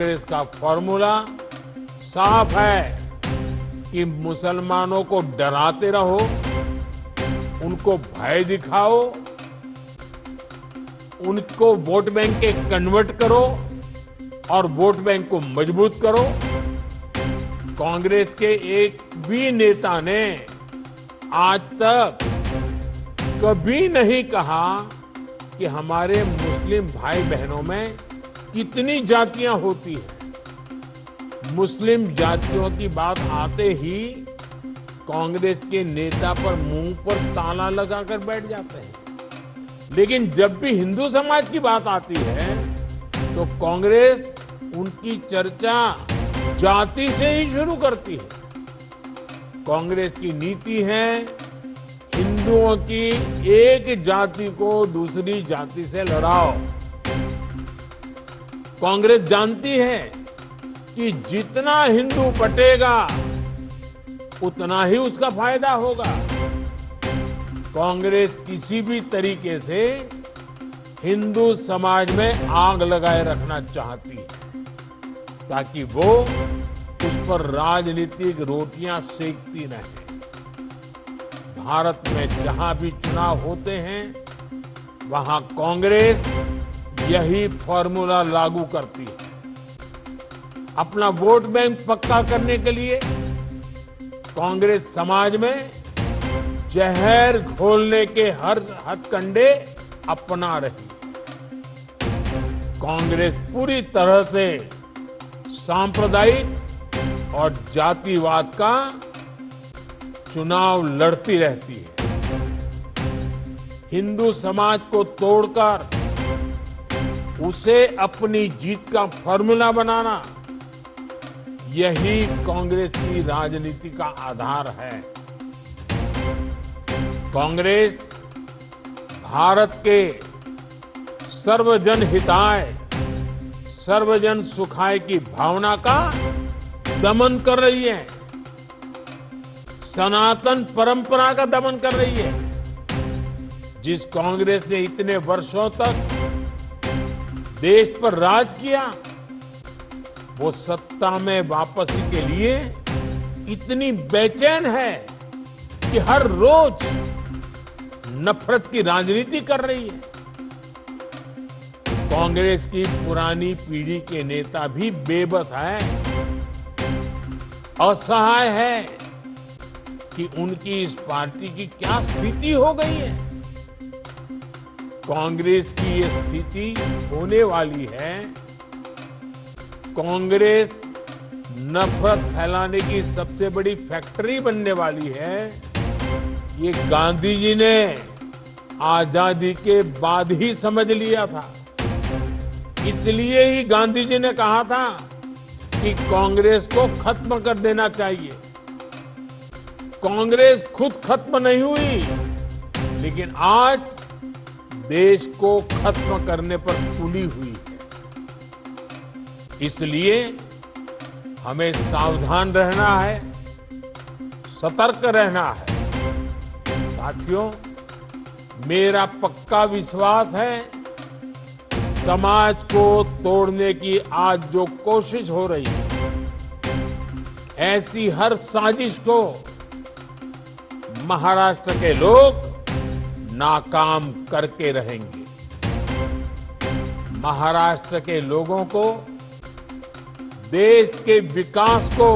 कांग्रेस का फॉर्मूला साफ है कि मुसलमानों को डराते रहो, उनको भय दिखाओ, उनको वोट बैंक के कन्वर्ट करो और वोट बैंक को मजबूत करो। कांग्रेस के एक भी नेता ने आज तक कभी नहीं कहा कि हमारे मुस्लिम भाई बहनों में कितनी जातियां होती हैं। मुस्लिम जातियों की बात आते ही कांग्रेस के नेता पर मुंह पर ताला लगाकर बैठ जाते हैं, लेकिन जब भी हिंदू समाज की बात आती है तो कांग्रेस उनकी चर्चा जाति से ही शुरू करती है। कांग्रेस की नीति है हिंदुओं की एक जाति को दूसरी जाति से लड़ाओ। कांग्रेस जानती है कि जितना हिंदू बटेगा उतना ही उसका फायदा होगा। कांग्रेस किसी भी तरीके से हिंदू समाज में आग लगाए रखना चाहती है ताकि वो उस पर राजनीतिक रोटियां सेकती रहे। भारत में जहां भी चुनाव होते हैं वहां कांग्रेस यही फॉर्मूला लागू करती है। अपना वोट बैंक पक्का करने के लिए कांग्रेस समाज में जहर घोलने के हर हथकंडे अपना रही है। कांग्रेस पूरी तरह से सांप्रदायिक और जातिवाद का चुनाव लड़ती रहती है। हिंदू समाज को तोड़कर उसे अपनी जीत का फॉर्मूला बनाना, यही कांग्रेस की राजनीति का आधार है। कांग्रेस भारत के सर्वजन हिताय, सर्वजन सुखाय की भावना का दमन कर रही है, सनातन परंपरा का दमन कर रही है। जिस कांग्रेस ने इतने वर्षों तक देश पर राज किया, वो सत्ता में वापसी के लिए इतनी बेचैन है कि हर रोज नफरत की राजनीति कर रही है। कांग्रेस की पुरानी पीढ़ी के नेता भी बेबस है, असहाय है कि उनकी इस पार्टी की क्या स्थिति हो गई है। कांग्रेस की ये स्थिति होने वाली है। कांग्रेस नफरत फैलाने की सबसे बड़ी फैक्ट्री बनने वाली है। ये गांधी जी ने आजादी के बाद ही समझ लिया था। इसलिए ही गांधी जी ने कहा था कि कांग्रेस को खत्म कर देना चाहिए। कांग्रेस खुद खत्म नहीं हुई, लेकिन आज देश को खत्म करने पर तुली हुई है। इसलिए हमें सावधान रहना है, सतर्क रहना है। साथियों, मेरा पक्का विश्वास है समाज को तोड़ने की आज जो कोशिश हो रही है, ऐसी हर साजिश को महाराष्ट्र के लोग नाकाम करके रहेंगे। महाराष्ट्र के लोगों को देश के विकास को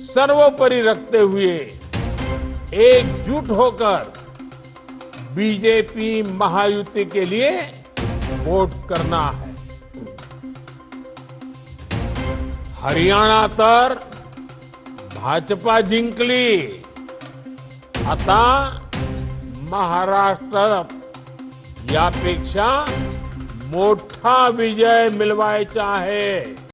सर्वोपरि रखते हुए एकजुट होकर बीजेपी महायुति के लिए वोट करना है। हरियाणा तर भाजपा जिंकली, आता महाराष्ट्रात यापेक्षा मोठा विजय मिळवायचा आहे।